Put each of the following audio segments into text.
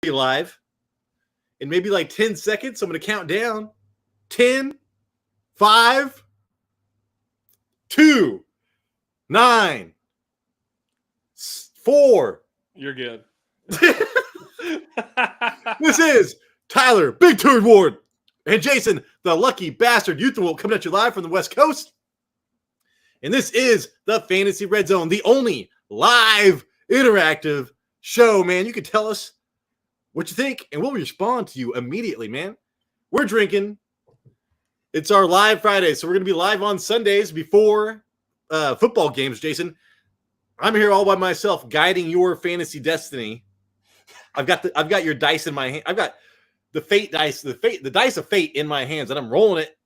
be live in maybe like 10 seconds. I'm going to count down. 10, 5, 2, 9, 4. You're good. This is Tyler, Big Turd Ward, and Jason, the lucky bastard youth will coming at you live from the West Coast. And this is the Fantasy Red Zone, the only live interactive show, man. You can tell us what you think, and we'll respond to you immediately, man. We're drinking. It's our live Friday, so we're going to be live on Sundays before football games, Jason. I'm here all by myself, guiding your fantasy destiny. I've got your dice in my hand. I've got the fate dice, the dice of fate in my hands, and I'm rolling it.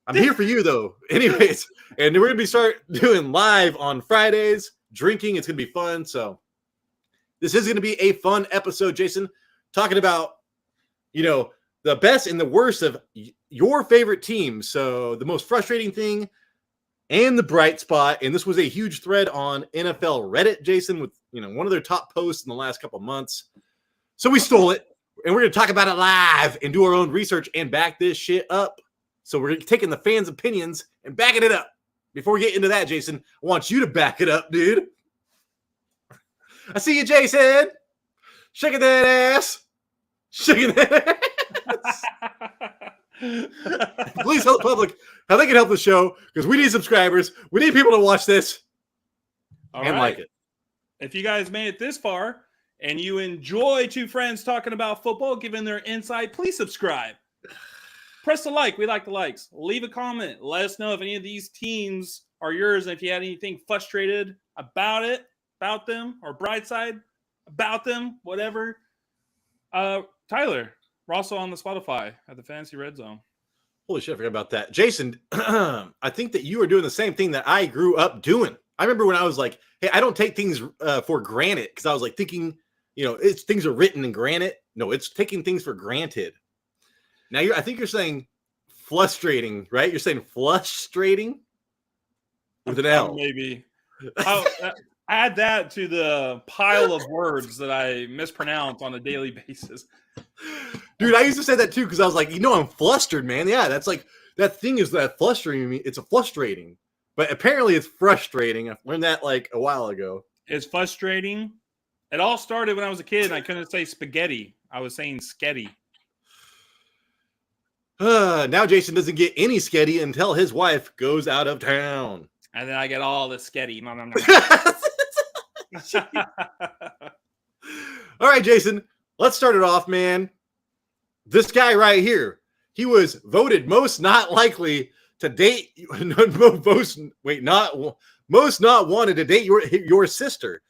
I'm here for you, though. Anyways, and we're gonna start doing live on Fridays, drinking. It's gonna be fun. So this is gonna be a fun episode, Jason. Talking about, the best and the worst of your favorite teams. So the most frustrating thing and the bright spot. And this was a huge thread on NFL Reddit, Jason, with one of their top posts in the last couple of months. So we stole it, and we're going to talk about it live and do our own research and back this shit up. So we're taking the fans' opinions and backing it up. Before we get into that, Jason, I want you to back it up, dude. I see you, Jason. Shaking that ass. Shaking that ass. Please tell the public how they can help the show, because we need subscribers. We need people to watch this and like it. If you guys made it this far and you enjoy two friends talking about football, giving their insight, please subscribe. Press the like. We like the likes. Leave a comment. Let us know if any of these teams are yours, and if you had anything frustrated about them, or bright side about them, whatever. Tyler, we're also on the Spotify at the Fantasy Red Zone. Holy shit, I forgot about that. Jason, I think that you are doing the same thing that I grew up doing. I remember when I was like, hey, I don't take things for granted, because I was like thinking, things are written in granite. No, it's taking things for granted. Now, I think you're saying frustrating, right? You're saying frustrating with an L. Maybe. Add that to the pile of words that I mispronounce on a daily basis. Dude, I used to say that too, because I was like, I'm flustered, man. Yeah, that's like, that thing is that frustrating me. It's a frustrating, but apparently it's frustrating. I learned that like a while ago. It's frustrating. It all started when I was a kid and I couldn't say spaghetti. I was saying sketty. Now Jason doesn't get any sketty until his wife goes out of town. And then I get all the sketty. No. All right, Jason, let's start it off, man. This guy right here, he was voted most not likely to date, most not wanted to date your sister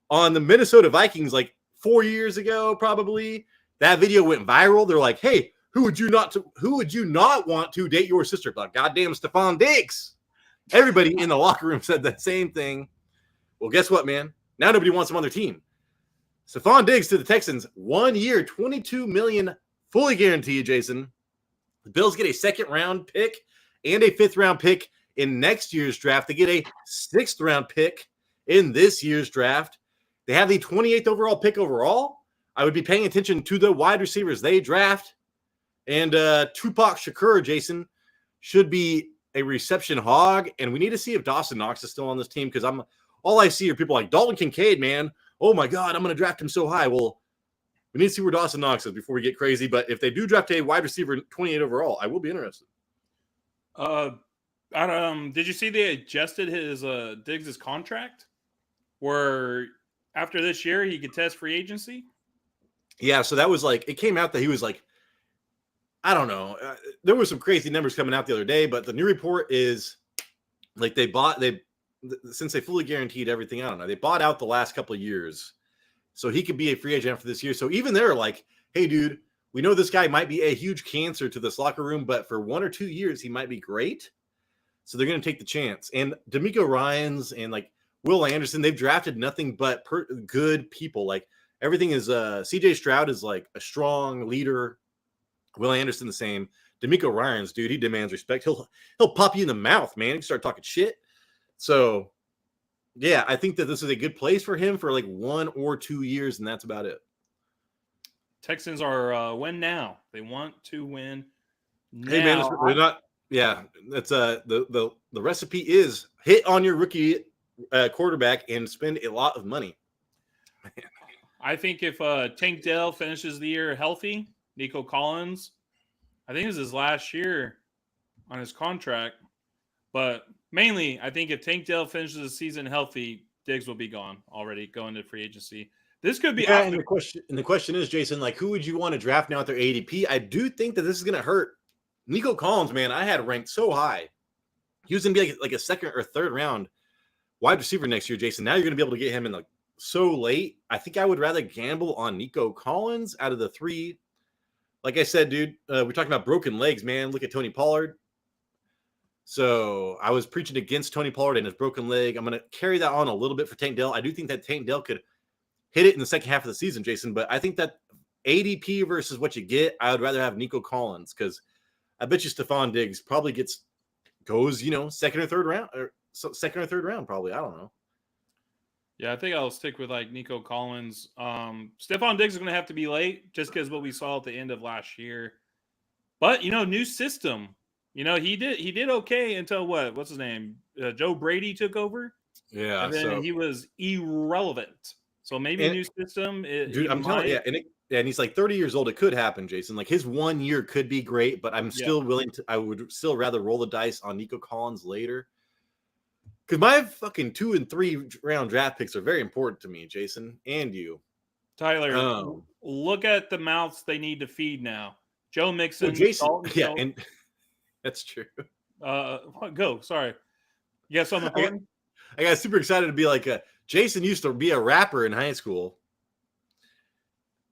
on the Minnesota Vikings like 4 years ago, probably. That video went viral. They're like, hey, who would you not want to date your sister? Like, goddamn Stephon Diggs. Everybody in the locker room said the same thing. Well, guess what, man? Now nobody wants him on their team. Stephon Diggs to the Texans, 1 year, $22 million, fully guaranteed, Jason. The Bills get a second-round pick and a fifth-round pick in next year's draft. They get a sixth-round pick in this year's draft. They have the 28th overall pick overall. I would be paying attention to the wide receivers they draft. And Tupac Shakur, Jason, should be a reception hog. And we need to see if Dawson Knox is still on this team, because all I see are people like Dalton Kincaid, man. Oh, my God, I'm going to draft him so high. Well, we need to see where Dawson Knox is before we get crazy. But if they do draft a wide receiver 28 overall, I will be interested. Did you see they adjusted his Diggs' contract, where after this year he could test free agency? Yeah, so that was like, it came out that he was like, I don't know. There were some crazy numbers coming out the other day, but the new report is like since they fully guaranteed everything, I don't know, they bought out the last couple of years. So he could be a free agent after this year. So even they're like, hey, dude, we know this guy might be a huge cancer to this locker room, but for 1 or 2 years, he might be great. So they're going to take the chance. And D'Amico Ryans and like Will Anderson, they've drafted nothing but good people. Like everything is CJ Stroud is like a strong leader. Will Anderson the same. D'Amico Ryans, dude, he demands respect. He'll pop you in the mouth, man. He start talking shit. So yeah, I think that this is a good place for him for like 1 or 2 years, and that's about it. Texans are win now. They want to win now. Hey man, they're not. Yeah, that's the recipe is hit on your rookie quarterback and spend a lot of money. I think if Tank Dell finishes the year healthy, Nico Collins, I think this is his last year on his contract. But mainly, I think if Tank Dell finishes the season healthy, Diggs will be gone already, going to free agency. This could be and the question is, Jason, like, who would you want to draft now at their ADP? I do think that this is going to hurt. Nico Collins, man, I had ranked so high. He was going to be like a second or third round wide receiver next year, Jason. Now you're going to be able to get him in like so late. I think I would rather gamble on Nico Collins out of the three. Like I said, dude, we're talking about broken legs, man. Look at Tony Pollard. So I was preaching against Tony Pollard and his broken leg. I'm going to carry that on a little bit for Tank Dell. I do think that Tank Dell could hit it in the second half of the season, Jason. But I think that ADP versus what you get, I would rather have Nico Collins because I bet you Stephon Diggs probably goes, second or third round, probably. I don't know. Yeah, I think I'll stick with like Nico Collins. Stephon Diggs is going to have to be late just because what we saw at the end of last year. But new system. He did okay until what's his name? Joe Brady took over. Yeah, and then he was irrelevant. So maybe new system. Dude, I'm telling you, and he's like 30 years old. It could happen, Jason. Like his 1 year could be great, but I'm still willing to. I would still rather roll the dice on Nico Collins later. Because my fucking 2 and 3 round draft picks are very important to me, Jason, and you. Tyler, look at the mouths they need to feed now. Joe Mixon, Jason, and that's true. Go. Sorry. You got something important? I got super excited to be like, Jason used to be a rapper in high school.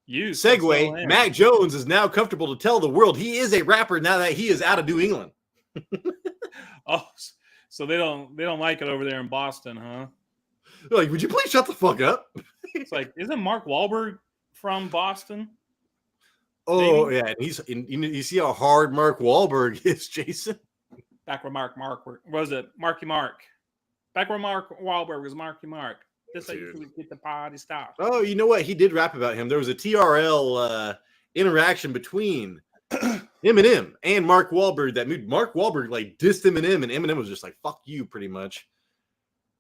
Segue, Mac Jones is now comfortable to tell the world he is a rapper now that he is out of New England. Oh, so they don't like it over there in Boston, huh? They're like, would you please shut the fuck up? It's like, isn't Mark Wahlberg from Boston? Oh, maybe? Yeah. And you see how hard Mark Wahlberg is, Jason? Back where Mark was it? Marky Mark. Back where Mark Wahlberg was Marky Mark. Just like you get the party started. Oh, you know what? He did rap about him. There was a TRL interaction between Eminem and Mark Wahlberg that made Mark Wahlberg like dissed Eminem, and Eminem was just like, fuck you, pretty much.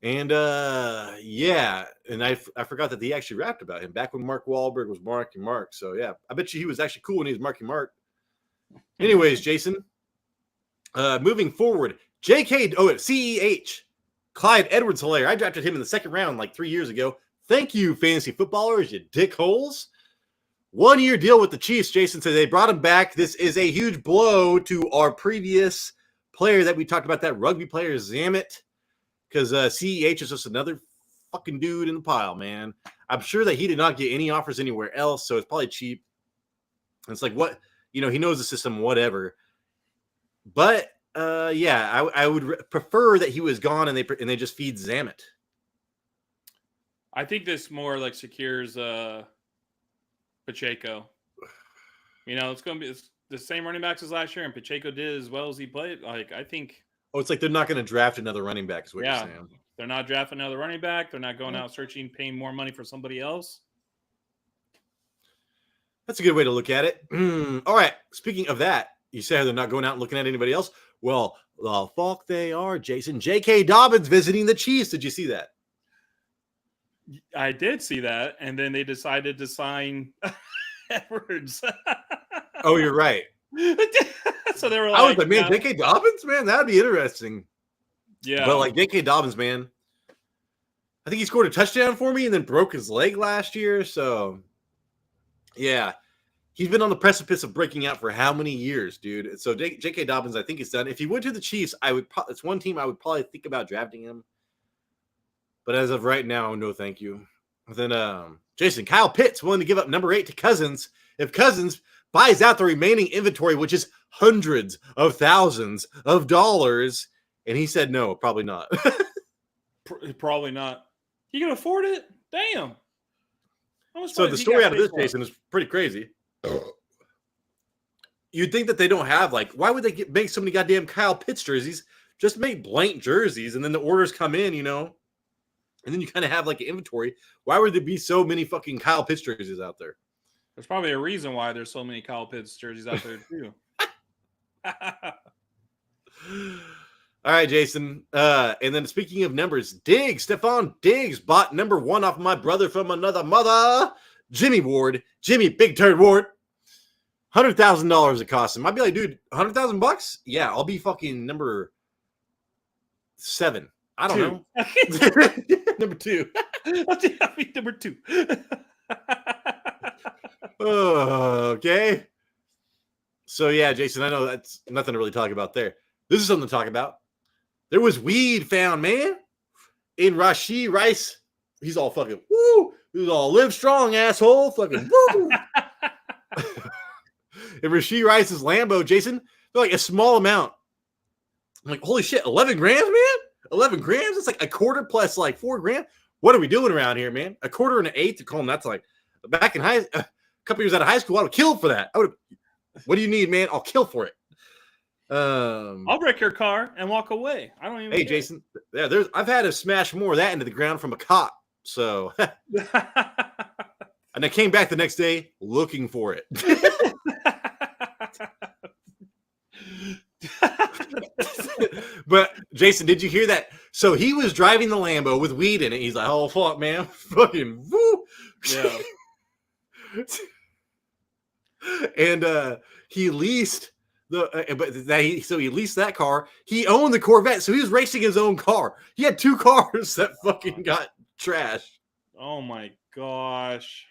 And and I forgot that he actually rapped about him back when Mark Wahlberg was Marky Mark. So yeah, I bet you he was actually cool when he was Marky Mark. Anyways, Jason, moving forward, CEH, Clyde Edwards-Helaire. I drafted him in the second round like 3 years ago. Thank you, fantasy footballers, you dickholes. 1 year deal with the Chiefs. Jason said they brought him back. This is a huge blow to our previous player that we talked about, that rugby player, Zamet. Because CEH is just another fucking dude in the pile, man. I'm sure that he did not get any offers anywhere else, so it's probably cheap. And it's like, what? He knows the system, whatever. But, I would prefer that he was gone and they just feed Zamet. I think this more like secures Pacheco. It's going to be the same running backs as last year, and Pacheco did as well as he played. Like, I think... Oh, it's like they're not going to draft another running back, is what you're saying. They're not drafting another running back. They're not going out searching, paying more money for somebody else. That's a good way to look at it. All right. Speaking of that, you say they're not going out and looking at anybody else. Well, the fuck they are, Jason. J.K. Dobbins visiting the Chiefs. Did you see that? I did see that, and then they decided to sign Edwards. Oh, you're right. So they were like, I was like, man, J.K. Dobbins, man, that'd be interesting. Yeah. But like J.K. Dobbins, man, I think he scored a touchdown for me and then broke his leg last year. So, yeah, he's been on the precipice of breaking out for how many years, dude? So J.K. Dobbins, I think it's done. If he went to the Chiefs, it's one team I would probably think about drafting him. But as of right now, no, thank you. Then Jason, Kyle Pitts willing to give up number 8 to Cousins if Cousins buys out the remaining inventory, which is hundreds of thousands of dollars. And he said, no, probably not. Probably not. He can afford it? Damn. So the story out of this, Jason, is pretty crazy. You'd think that they don't have, like, why would they make so many goddamn Kyle Pitts jerseys? Just make blank jerseys, and then the orders come in, and then you kind of have, like, an inventory. Why would there be so many fucking Kyle Pitts jerseys out there? There's probably a reason why there's so many Kyle Pitts jerseys out there too. All right, Jason. And then speaking of numbers, Stephon Diggs bought number 1 off of my brother from another mother, Jimmy Ward. Jimmy Big Turd Ward. $100,000 it cost him. I'd be like, dude, $100,000? Yeah, I'll be fucking number 7. I don't know. Number 2. I'll be number 2. Okay. So yeah, Jason, I know that's nothing to really talk about there. This is something to talk about. There was weed found, man, in Rashee Rice. He's all fucking woo. He's all live strong, asshole. Fucking woo. In Rashee Rice's Lambo, Jason, they're like a small amount. I'm like, holy shit, 11 grams, man? 11 grams? It's like a quarter plus like 4 grams. What are we doing around here, man? A quarter and an eighth to call them. That's like back in a couple years out of high school, I would have killed for that. What do you need, man? I'll kill for it. I'll wreck your car and walk away. I don't even. Hey, care. Jason, I've had to smash more of that into the ground from a cop. So, and I came back the next day looking for it. But Jason, did you hear that? So he was driving the Lambo with weed in it. He's like, "Oh fuck, man, fucking woo!" Yeah. And he leased he leased that car. He owned the Corvette, so he was racing his own car. He had 2 cars that fucking got trashed. Oh my gosh!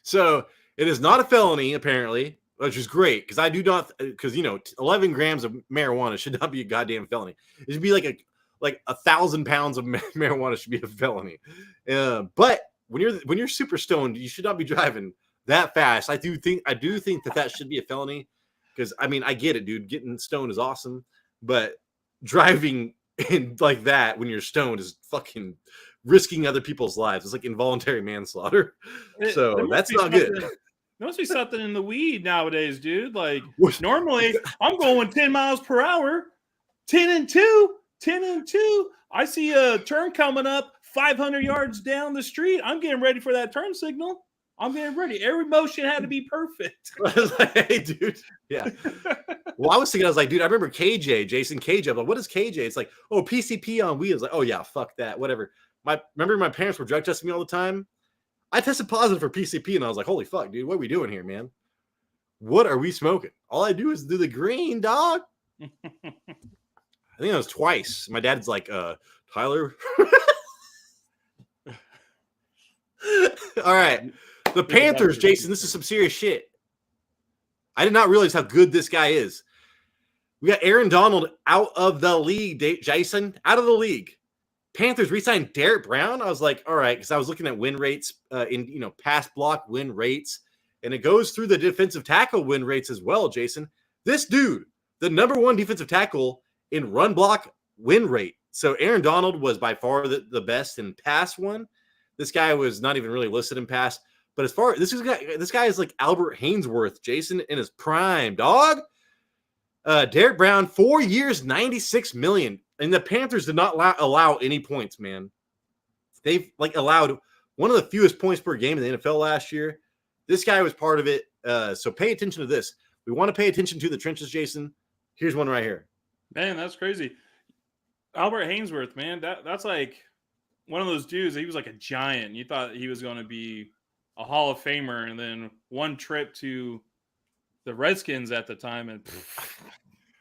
So it is not a felony, apparently, which is great because 11 grams of marijuana should not be a goddamn felony. It should be like 1,000 pounds of marijuana should be a felony. But when you're super stoned, you should not be driving that fast. I do think that should be a felony because I mean I get it, dude. Getting stoned is awesome, but driving in like that when you're stoned is fucking risking other people's lives. It's like involuntary manslaughter. So that's not good. There must be something in the weed nowadays, dude. Like normally I'm going 10 miles per hour, 10 and 2. I see a turn coming up 500 yards down the street. I'm getting ready for that turn signal. I'm getting ready. Every motion had to be perfect. I was like, hey, dude. Yeah. Well, I was like, dude, I remember Jason KJ. I'm like, what is KJ? It's like, oh, PCP on weed. I was like, oh, yeah, fuck that. Whatever. Remember my parents were drug testing me all the time? I tested positive for PCP, and I was like, holy fuck, dude, what are we doing here, man? What are we smoking? All I do is do the green, dog. I think that was twice. My dad's like, Tyler. All right. The Panthers, Jason, this is some serious shit. I did not realize how good this guy is. We got Aaron Donald out of the league, Jason, out of the league. Panthers re-signed Derek Brown. I was like, all right, because I was looking at win rates pass block win rates, and it goes through the defensive tackle win rates as well, Jason. This dude, the number 1 defensive tackle in run block win rate. So Aaron Donald was by far the best in pass one. This guy was not even really listed in pass. But as far this guy is like Albert Hainsworth, Jason, in his prime, dog. Derek Brown, 4 years, $96 million. And the Panthers did not allow any points, man. They've allowed one of the fewest points per game in the NFL last year. This guy was part of it. So pay attention to this. We want to pay attention to the trenches, Jason. Here's one right here. Man, that's crazy. Albert Hainsworth, man, that's like one of those dudes. He was like a giant. You thought he was going to be a Hall of Famer, and then one trip to the Redskins at the time, and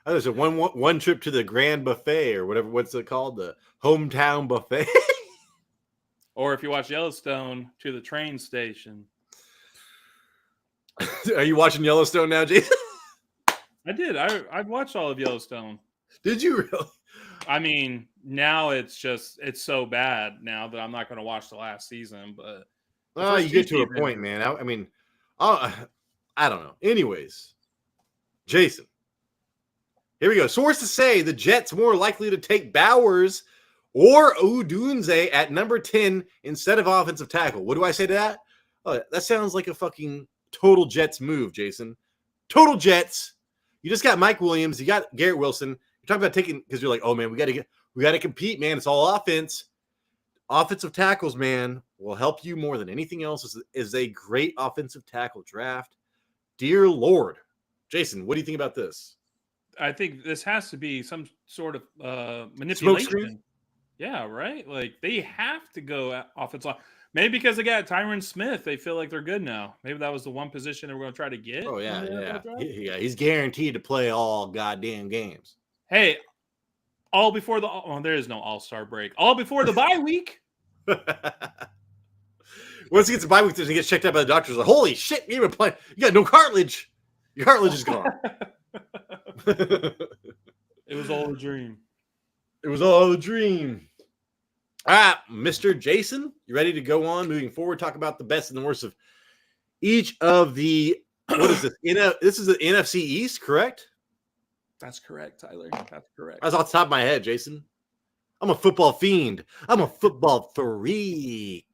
oh, there's a one trip to the Grand Buffet or whatever. What's it called? The hometown buffet. Or if you watch Yellowstone, to the train station. Are you watching Yellowstone now, Jason? I did. I've watched all of Yellowstone. Did you really? I mean, now it's so bad now that I'm not going to watch the last season, but you get to a point, man. I mean, I don't know. Anyways, Jason, here we go. Sources say the Jets more likely to take Bowers or Odunze at number 10 instead of offensive tackle. What do I say to that? Oh, that sounds like a fucking total Jets move, Jason. Total Jets. You just got Mike Williams. You got Garrett Wilson. You're talking about taking because you're like, oh man, we got to compete, man. It's all offense. offensive tackles, man, will help you more than anything else. Is a great offensive tackle draft. Dear Lord. Jason, what do you think about this? I think this has to be some sort of Smoke manipulation. screen? Yeah, right? Like, they have to go offensive line. Maybe because they got Tyron Smith, they feel like they're good now. Maybe that was the one position they were going to try to get. Oh, yeah, in the yeah. NFL draft. Yeah, he's guaranteed to play all goddamn games. Hey, all before there is no All-Star break. All before the bye week. Once he gets a bye week, he gets checked out by the doctors. Like, holy shit, you even play. You got no cartilage. Your cartilage is gone. It was all a dream. It was all a dream. All right, Mr. Jason, you ready to go on moving forward? Talk about the best and the worst of each of the. What is this? This is the NFC East, correct? That's correct, Tyler. That's correct. That's off the top of my head, Jason. I'm a football fiend. I'm a football freak.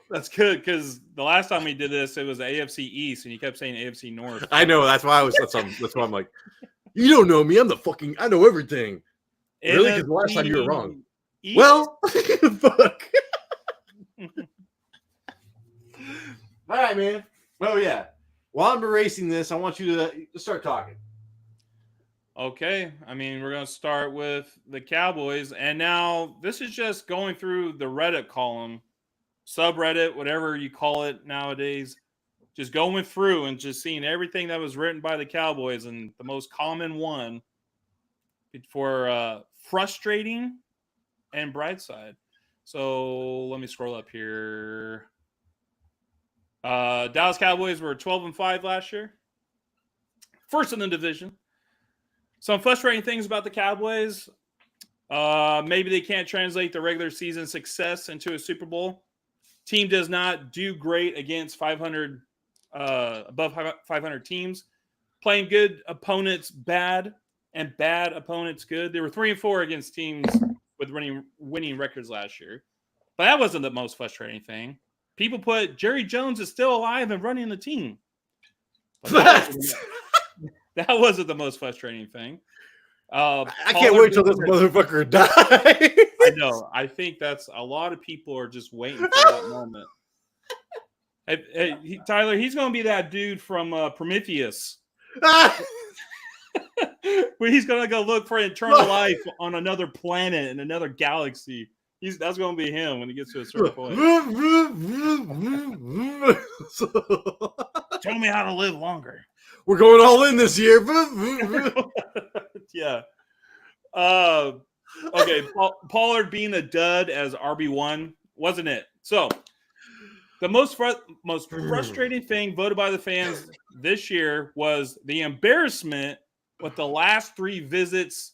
That's good because the last time we did this, it was the AFC East, and you kept saying AFC North. I know. That's why that's why I'm like, you don't know me. I know everything. Really? Because the last time you were wrong. East? Well, fuck. All right, man. Oh, yeah. While I'm erasing this, I want you to start talking. Okay. I mean, we're going to start with the Cowboys. And now this is just going through the Reddit column, subreddit, whatever you call it nowadays. Just going through and just seeing everything that was written by the Cowboys. And the most common one for frustrating and bright side. So let me scroll up here. Dallas Cowboys were 12-5 last year. First in the division. Some frustrating things about the Cowboys. Maybe they can't translate the regular season success into a Super Bowl. Team does not do great against above 500 teams. Playing good opponents bad and bad opponents good. They were 3-4 against teams with winning records last year. But that wasn't the most frustrating thing. People put Jerry Jones is still alive and running the team. That wasn't the most frustrating thing. I can't wait till this motherfucker dies. I know. I think that's a lot of people are just waiting for that moment. Tyler, he's going to be that dude from Prometheus. Where he's going to go look for eternal life on another planet in another galaxy. That's going to be him when he gets to a certain point. Tell me how to live longer. We're going all in this year. Yeah. Okay. Pollard being a dud as RB1 wasn't it. So the most frustrating thing voted by the fans this year was the embarrassment with the last 3 visits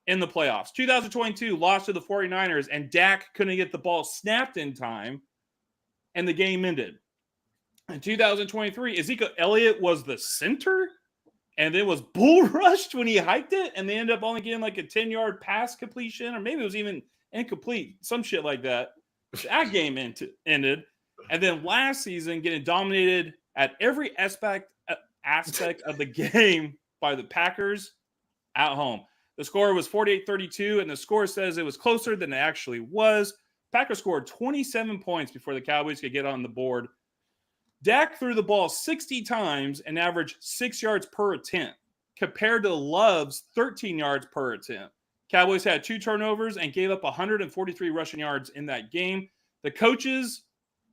in the playoffs. 2022 lost to the 49ers, and Dak couldn't get the ball snapped in time, and the game ended. In 2023, Ezekiel Elliott was the center, and then was bull rushed when he hiked it, and they ended up only getting like a 10-yard pass completion, or maybe it was even incomplete, some shit like that. That game ended. And then last season, getting dominated at every aspect of the game by the Packers at home. The score was 48-32, and the score says it was closer than it actually was. Packers scored 27 points before the Cowboys could get on the board. Dak threw the ball 60 times and averaged 6 yards per attempt, compared to Love's 13 yards per attempt. Cowboys had 2 turnovers and gave up 143 rushing yards in that game. The coaches,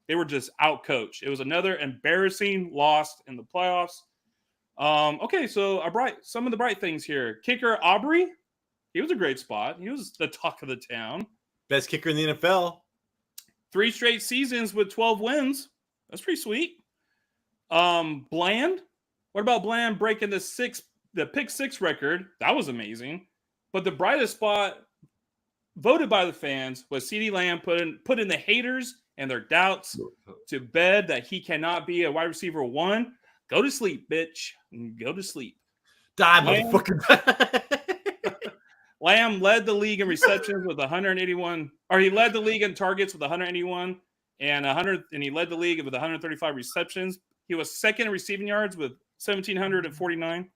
they were just out-coached. It was another embarrassing loss in the playoffs. Okay, so some of the bright things here. Kicker Aubrey, he was a great spot. He was the talk of the town. Best kicker in the NFL. 3 straight seasons with 12 wins. That's pretty sweet. Bland. What about Bland breaking the pick 6 record? That was amazing. But the brightest spot voted by the fans was CeeDee Lamb put in the haters and their doubts to bed that he cannot be a wide receiver 1. Go to sleep, bitch. Go to sleep. Die, motherfucker. Lamb led the league in receptions with 181, or he led the league in targets with 181 and he led the league with 135 receptions. He was second in receiving yards with 1,749.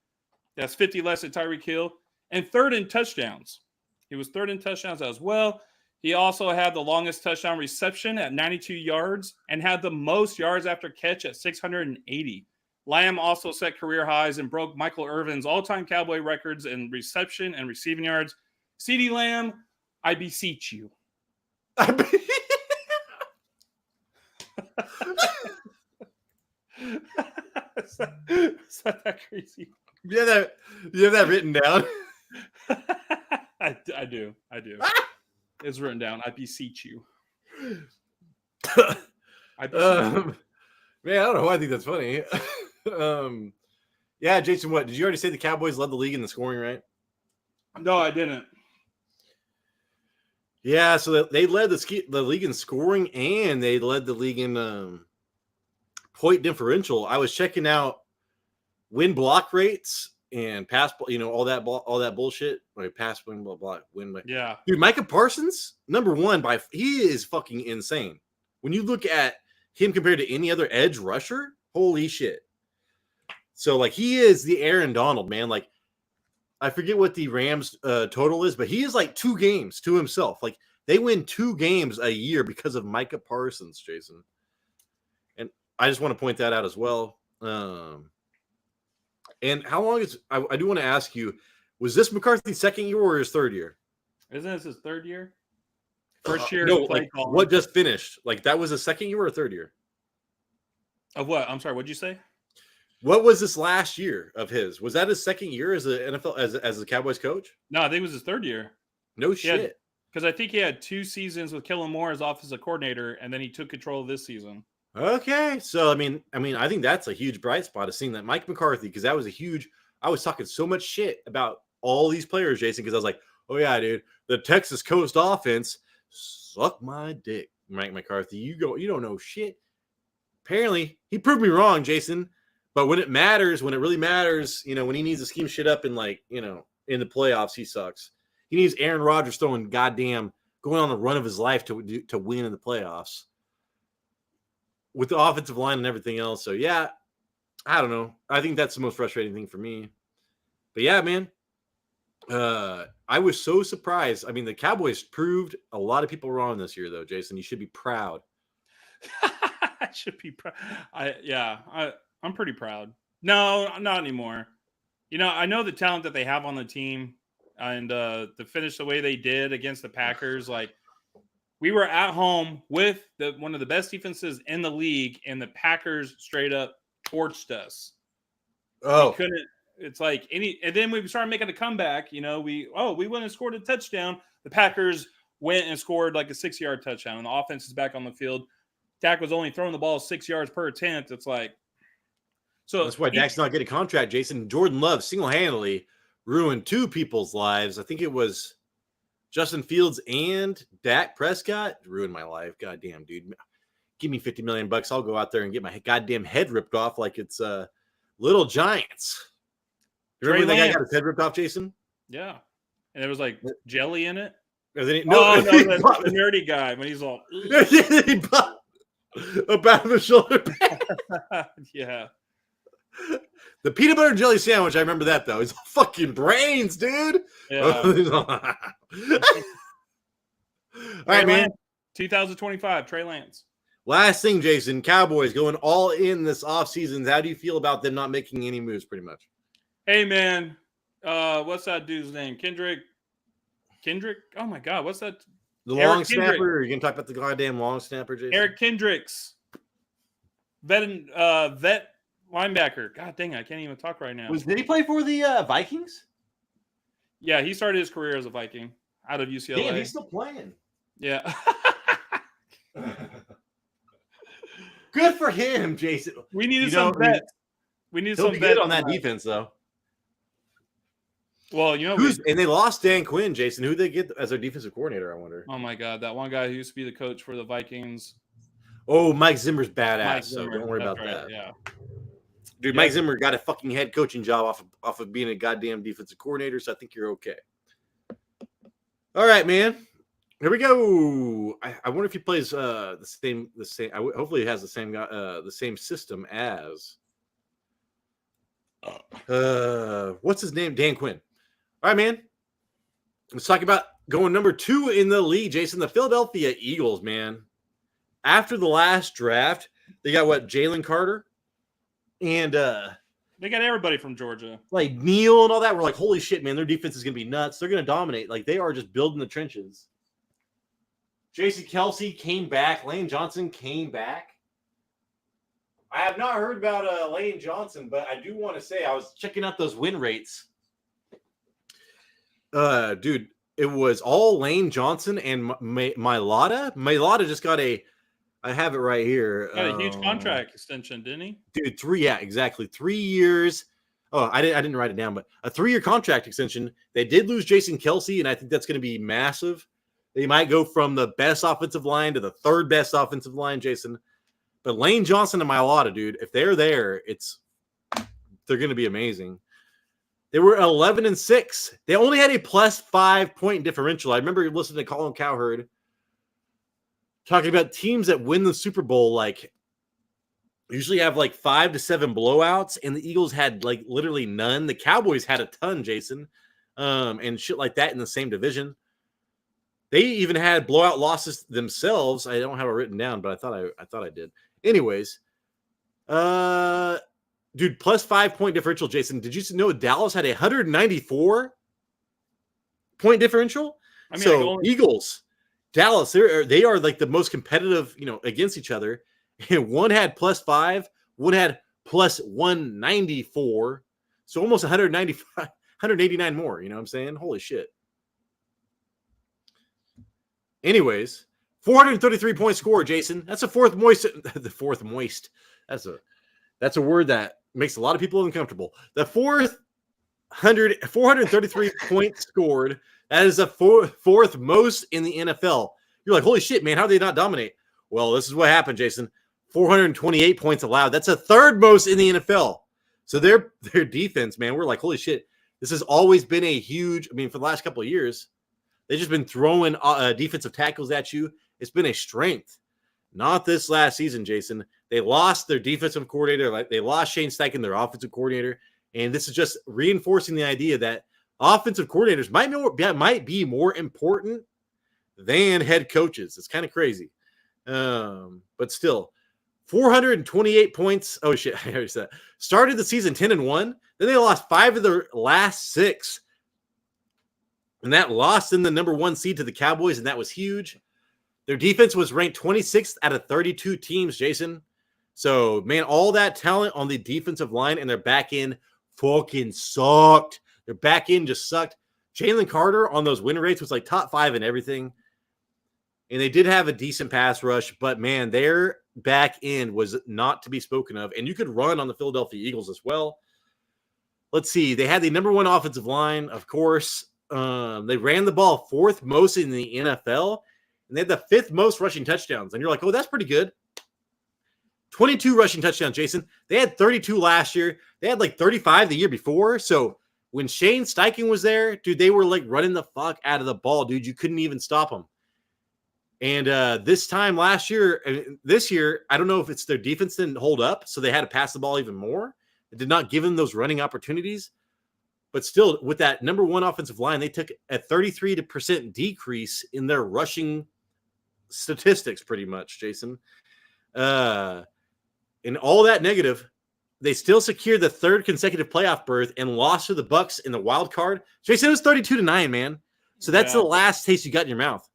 That's 50 less than Tyreek Hill. And third in touchdowns. He was third in touchdowns as well. He also had the longest touchdown reception at 92 yards and had the most yards after catch at 680. Lamb also set career highs and broke Michael Irvin's all-time Cowboy records in reception and receiving yards. CeeDee Lamb, I beseech you. Is that crazy? You have that written down? I do. It's written down. I beseech you. Man, I don't know why I think that's funny. Yeah, Jason, what did you already say? The Cowboys led the league in the scoring, right? No, I didn't. Yeah, so they led the league in scoring, and they led the league in point differential. I was checking out win block rates and pass, all that bullshit. Like pass, win, block, win. Yeah, dude, Micah Parsons, number one he is fucking insane. When you look at him compared to any other edge rusher, holy shit. So like he is the Aaron Donald, man. Like I forget what the Rams total is, but he is like 2 games to himself. Like they win 2 games a year because of Micah Parsons, Jason. And I just want to point that out as well. And how long is I do want to ask you, was this McCarthy's second year or his third year? Isn't this his third year? First year. No, like what just finished? Like that was his second year or a third year? Of what? I'm sorry. What'd you say? What was this last year of his? Was that his second year as a NFL as a Cowboys coach? No, I think it was his third year. No shit. Because I think he had 2 seasons with Kellen Moore as offensive coordinator, and then he took control of this season. Okay, so I mean, I think that's a huge bright spot of seeing that Mike McCarthy, because that was a huge. I was talking so much shit about all these players, Jason, because I was like, oh yeah, dude, the Texas Coast offense, suck my dick, Mike McCarthy. You don't know shit. Apparently, he proved me wrong, Jason. But when it matters, when it really matters, when he needs to scheme shit up in in the playoffs, he sucks. He needs Aaron Rodgers going on the run of his life to win in the playoffs with the offensive line and everything else. So yeah, I don't know. I think that's the most frustrating thing for me. But yeah, man, I was so surprised. I mean, the Cowboys proved a lot of people wrong this year, though, Jason. You should be proud. I should be proud. I'm pretty proud. No, not anymore. I know the talent that they have on the team, and to finish the way they did against the Packers, like we were at home with one of the best defenses in the league, and the Packers straight up torched us. Oh, we couldn't. It's like and then we started making a comeback. We went and scored a touchdown. The Packers went and scored like a 6-yard touchdown, and the offense is back on the field. Dak was only throwing the ball 6 yards per attempt. It's like. So that's why Dak's not getting a contract, Jason. Jordan Love single-handedly ruined 2 people's lives. I think it was Justin Fields and Dak Prescott. Ruined my life. Goddamn, dude. Give me $50 million. I'll go out there and get my goddamn head ripped off like it's Little Giants. Remember when that guy got his head ripped off, Jason? Yeah. And there was like jelly in it. No, the nerdy guy when he's all he bought a back of the shoulder pad. Yeah. The peanut butter and jelly sandwich, I remember that though. It's fucking brains, dude. Yeah. All right, man. 2025, Trey Lance. Last thing, Jason, Cowboys going all in this offseason. How do you feel about them not making any moves pretty much? Hey, man. What's that dude's name? Kendrick? Oh, my God. What's that? The long snapper? Are you going to talk about the goddamn long snapper, Jason? Eric Kendricks. Vet linebacker. God dang, I can't even talk right now. Did he play for the Vikings? Yeah, he started his career as a Viking out of UCLA. Damn, he's still playing. Yeah. Good for him, Jason. We needed some vets. We needed some vets on that defense, though. Well, and they lost Dan Quinn, Jason. Who they get as their defensive coordinator? I wonder. Oh my God, that one guy who used to be the coach for the Vikings. Oh, Mike Zimmer's badass. So don't worry about that. Yeah, dude, Mike Zimmer got a fucking head coaching job off of being a goddamn defensive coordinator. So I think you're okay. All right, man. Here we go. I wonder if he plays the same. Hopefully, he has the same system as. What's his name? Dan Quinn. All right, man. Let's talk about Going number 2 in the league, Jason, the Philadelphia Eagles, man. After the last draft, they got Jalen Carter and They got everybody from Georgia. like Neal and all that. We're like, holy shit, man, their defense is gonna be nuts. They're gonna dominate. Like they are just building the trenches. Jason Kelsey came back. Lane Johnson came back. I have not heard about Lane Johnson, but I do want to say I was checking out those win rates. Dude, it was all Lane Johnson and Mailata. Mailata just got I have it right here. Got a huge contract extension, didn't he? Dude, 3 years. Oh, I didn't write it down, but a 3-year contract extension. They did lose Jason Kelsey, and I think that's going to be massive. They might go from the best offensive line to the 3rd best offensive line, Jason. But Lane Johnson and Mailata, dude, if they're there, they're going to be amazing. They were 11-6. They only had a plus 5-point differential. I remember listening to Colin Cowherd talking about teams that win the Super Bowl, like usually have like 5 to 7 blowouts, and the Eagles had like literally none. The Cowboys had a ton, Jason, and shit like that in the same division. They even had blowout losses themselves. I don't have it written down, but I thought I did. Anyways, dude, plus 5-point differential, Jason. Did you know Dallas had a 194-point differential? I mean, so Eagles, Dallas, they are like the most competitive, against each other. And one had plus 5, one had plus 194. So almost 195, 189 more. You know what I'm saying? Holy shit. Anyways, 433 point score, Jason. That's the fourth moist. That's a word that makes a lot of people uncomfortable. The 433 points scored. That is the fourth most in the NFL. You're like, holy shit, man, how did they not dominate? Well, this is what happened, Jason. 428 points allowed. That's the 3rd most in the NFL. So their defense, man, we're like, holy shit. This has always been a huge, for the last couple of years, they've just been throwing defensive tackles at you. It's been a strength. Not this last season, Jason. They lost their defensive coordinator. They lost Shane Steichen, their offensive coordinator. And this is just reinforcing the idea that offensive coordinators might be more important than head coaches. It's kind of crazy. But still, 428 points. Oh, shit. I already said that. Started the season 10-1. Then they lost 5 of their last 6. And that lost in the number 1 seed to the Cowboys, and that was huge. Their defense was ranked 26th out of 32 teams, Jason. So, man, all that talent on the defensive line and their back end fucking sucked. Their back end just sucked. Jalen Carter on those win rates was like top 5 in everything. And they did have a decent pass rush, but, man, their back end was not to be spoken of. And you could run on the Philadelphia Eagles as well. Let's see. They had the number 1 offensive line, of course. They ran the ball 4th most in the NFL, and they had the 5th most rushing touchdowns. And you're like, oh, that's pretty good. 22 rushing touchdowns, Jason. They had 32 last year. They had like 35 the year before. So when Shane Steichen was there, dude, they were like running the fuck out of the ball, dude. You couldn't even stop them. And this year, I don't know if it's their defense didn't hold up, so they had to pass the ball even more. It did not give them those running opportunities. But still, with that number 1 offensive line, they took a 33% decrease in their rushing statistics, pretty much, Jason. In all that negative, they still secured the 3rd consecutive playoff berth and lost to the Bucs in the wild card. Jason, it was 32-9, man. So that's the last taste you got in your mouth.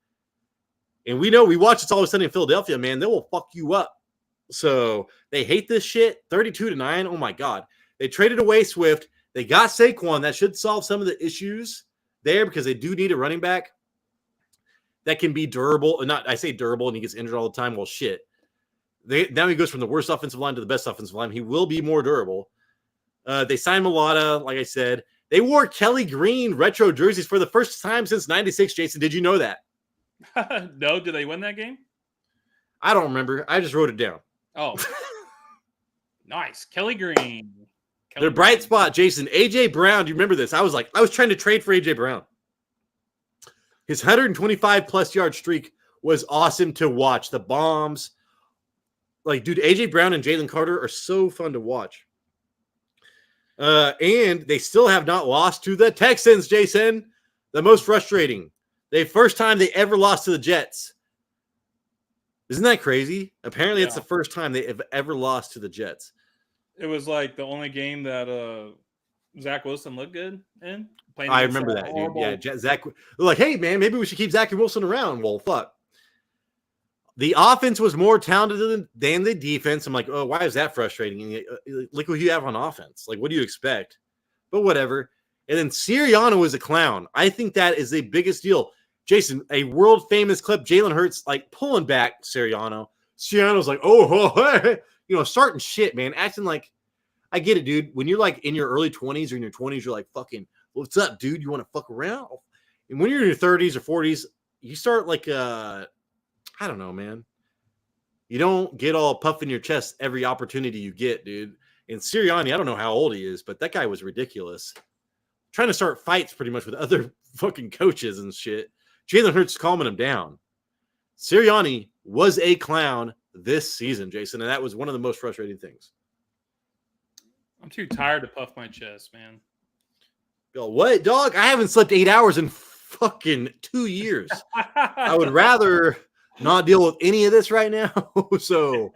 And we know, we watch It's Always Sunny in Philadelphia, man. They will fuck you up. So they hate this shit. 32-9. Oh my God. They traded away Swift. They got Saquon. That should solve some of the issues there because they do need a running back that can be durable. I say durable and he gets injured all the time. Well, shit. Now he goes from the worst offensive line to the best offensive line. He will be more durable. They signed Mailata, like I said. They wore Kelly Green retro jerseys for the first time since 96, Jason. Did you know that? No. Did they win that game? I don't remember. I just wrote it down. Oh. Nice. Kelly Green. Their bright spot, Jason. A.J. Brown, do you remember this? I was trying to trade for A.J. Brown. His 125-plus yard streak was awesome to watch. The bombs. Like, dude, A.J. Brown and Jalen Carter are so fun to watch. And they still have not lost to the Texans, Jason. The most frustrating. The first time they ever lost to the Jets. Isn't that crazy? Apparently, it's the first time they have ever lost to the Jets. It was like the only game that Zach Wilson looked good in. I remember that, dude. Yeah, Zach. They're like, hey, man, maybe we should keep Zach Wilson around. Well, fuck. The offense was more talented than the defense. I'm like, oh, why is that frustrating? Look what you have on offense. Like, what do you expect? But whatever. And then Sirianni was a clown. I think that is the biggest deal. Jason, a world famous clip, Jalen Hurts like pulling back Sirianni. Sirianni's like, hey, starting shit, man, acting like, I get it, dude. When you're like in your early 20s or in your 20s, you're like, fucking, what's up, dude? You want to fuck around? And when you're in your 30s or 40s, you start like, I don't know, man. You don't get all puffing your chest every opportunity you get, dude. And Sirianni, I don't know how old he is, but that guy was ridiculous. Trying to start fights pretty much with other fucking coaches and shit. Jalen Hurts calming him down. Sirianni was a clown this season, Jason, and that was one of the most frustrating things. I'm too tired to puff my chest, man. Yo, what, dog? I haven't slept 8 hours in fucking 2 years. I would rather not deal with any of this right now. So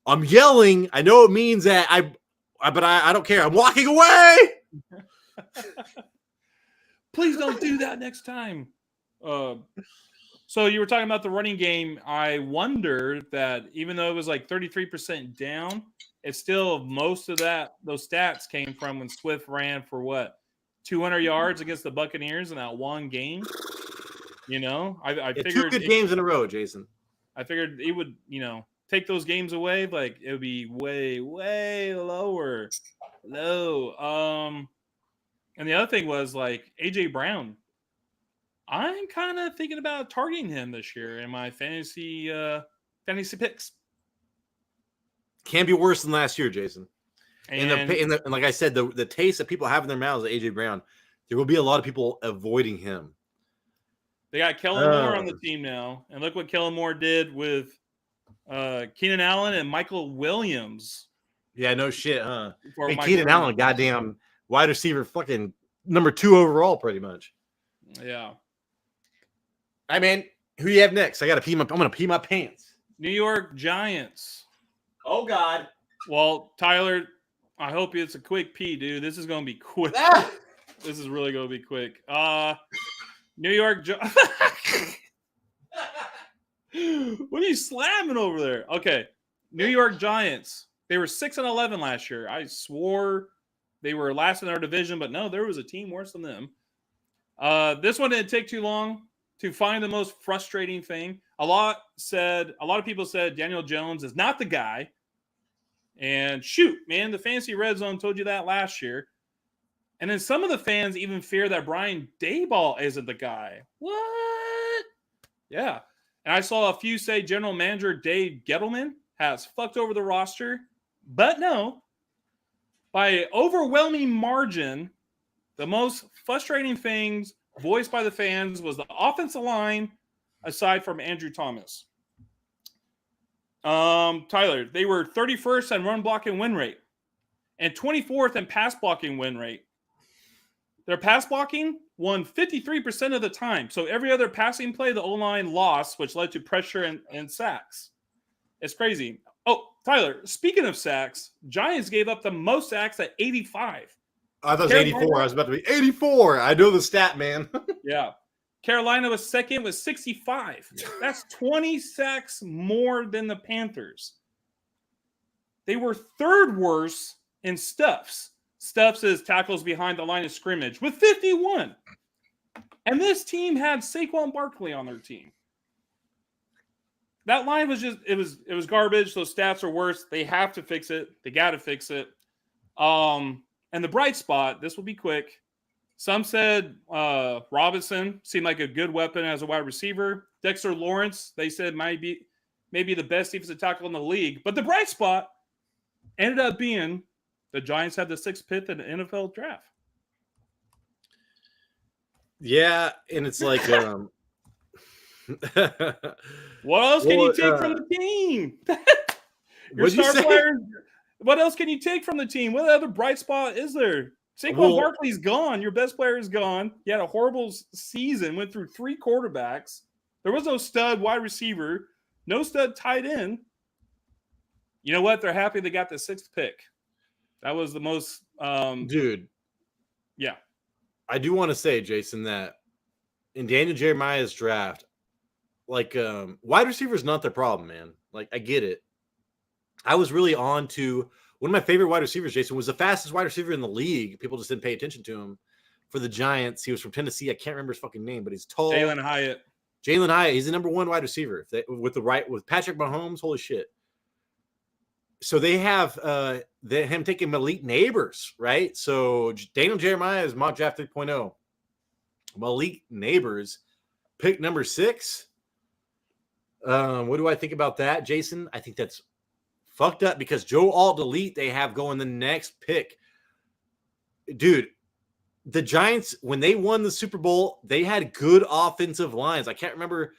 I'm yelling. I know it means that but I don't care. I'm walking away. Please don't do that next time. So you were talking about the running game. I wonder that even though it was like 33% down, it's still most of those stats came from when Swift ran for what, 200 yards against the Buccaneers in that one game. I figured 2 good games in a row, Jason. I figured it would, take those games away. Like it would be way, way low. And the other thing was like AJ Brown. I'm kind of thinking about targeting him this year in my fantasy picks. Can't be worse than last year, Jason. And like I said, the taste that people have in their mouths of AJ Brown, there will be a lot of people avoiding him. They got Kellen Moore on the team now, and look what Kellen Moore did with Keenan Allen and Michael Williams. Yeah, no shit, huh? Hey, Keenan Allen, goddamn wide receiver, fucking number 2 overall, pretty much. Yeah. Hey, man, who do you have next? I'm gonna pee my pants. New York Giants. Oh God. Well, Tyler, I hope it's a quick pee, dude. This is gonna be quick. This is really gonna be quick. New York Giants. What are you slamming over there? Okay. New York Giants. They were 6-11 last year. I swore they were last in their division, but no, there was a team worse than them. This one didn't take too long to find the most frustrating thing. A lot of people said Daniel Jones is not the guy. And shoot, man, the Fantasy Red Zone told you that last year. And then some of the fans even fear that Brian Daboll isn't the guy. What? Yeah. And I saw a few say General Manager Dave Gettleman has fucked over the roster. But no. By overwhelming margin, the most frustrating things voiced by the fans was the offensive line, aside from Andrew Thomas. Tyler, they were 31st in run blocking win rate and 24th in pass blocking win rate. Their pass blocking won 53% of the time. So every other passing play, the O-line lost, which led to pressure and sacks. It's crazy. Oh, Tyler, speaking of sacks, Giants gave up the most sacks at 85. I thought it was 84. I was about to be 84. I know the stat, man. Yeah. Carolina was second with 65. That's 20 sacks more than the Panthers. They were third worst in stuffs. Stuffs is tackles behind the line of scrimmage with 51. And this team had Saquon Barkley on their team. That line was just, it was garbage. Those stats are worse. They have to fix it. They got to fix it. And the bright spot, this will be quick. Some said Robinson seemed like a good weapon as a wide receiver. Dexter Lawrence, they said, might be maybe the best defensive tackle in the league. But the bright spot ended up being the Giants had the 6th pick in the NFL draft. Yeah, and it's like what else can you take from the team? Your star player. What else can you take from the team? What other bright spot is there? Saquon Barkley's gone. Your best player is gone. He had a horrible season, went through 3 quarterbacks. There was no stud wide receiver, no stud tight end. You know what? They're happy they got the 6th pick. That was the most dude. Yeah. I do want to say, Jason, that in Daniel Jeremiah's draft, like wide receiver is not their problem, man. Like, I get it. I was really on to one of my favorite wide receivers, Jason, was the fastest wide receiver in the league. People just didn't pay attention to him. For the Giants, he was from Tennessee. I can't remember his fucking name, but he's tall. Jalen Hyatt. He's the number 1 wide receiver with Patrick Mahomes. Holy shit! So they have him taking Malik Neighbors, right? So Daniel Jeremiah is mock draft 3.0. Malik Neighbors, pick number 6. What do I think about that, Jason? I think that's fucked up because Joe Alt Elite they have going the next pick. Dude, the Giants, when they won the Super Bowl, they had good offensive lines. I can't remember.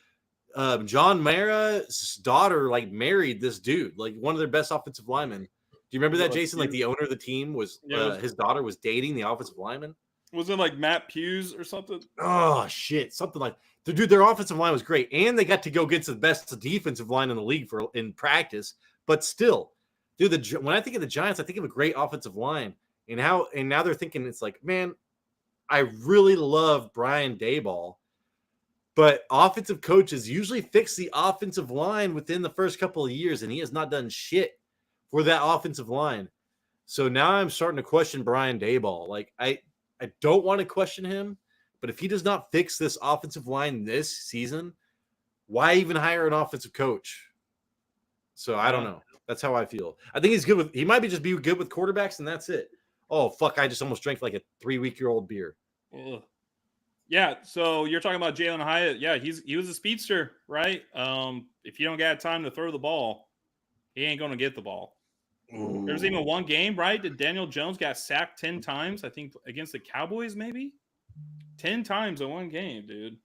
John Mara's daughter like married this dude, like one of their best offensive linemen. Do you remember that, Jason? Like the owner of the team was his daughter was dating the offensive lineman. Was it like Matt Hughes or something? Oh shit, something like that. Dude, their offensive line was great, and they got to go against the best defensive line in the league in practice. But still, dude, when I think of the Giants, I think of a great offensive line, and now they're thinking it's like, man, I really love Brian Daboll, but offensive coaches usually fix the offensive line within the first couple of years, and he has not done shit for that offensive line. So now I'm starting to question Brian Daboll. Like, I don't want to question him, but if he does not fix this offensive line this season, why even hire an offensive coach? So I don't know. That's how I feel. I think he's good with. He might be good with quarterbacks, and that's it. Oh fuck! I just almost drank like a 3-week-old beer. Ugh. Yeah. So you're talking about Jalen Hyatt. Yeah, he was a speedster, right? If you don't got time to throw the ball, he ain't gonna get the ball. Ooh. There was even one game, right? That Daniel Jones got sacked 10 times. I think against the Cowboys, maybe 10 times in one game, dude.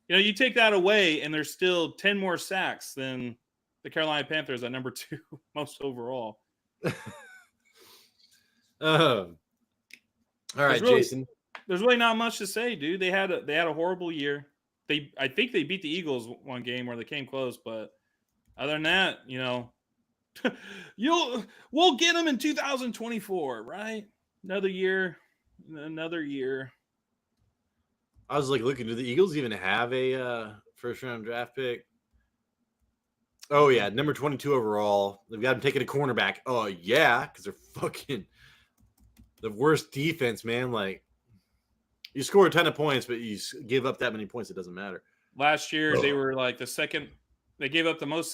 You know, you take that away, and there's still 10 more sacks than the Carolina Panthers at number 2 most overall. All right, Jason. There's really not much to say, dude. They had a horrible year. I think they beat the Eagles one game where they came close, but other than that, you know, we'll get them in 2024, right? Another year. I was like looking, do the Eagles even have a first round draft pick? Oh yeah, number 22 overall. They've got him taking a cornerback. Oh yeah, because they're fucking the worst defense, man. Like, you score a ton of points, but you give up that many points, it doesn't matter. Last year they were like the second. They gave up the most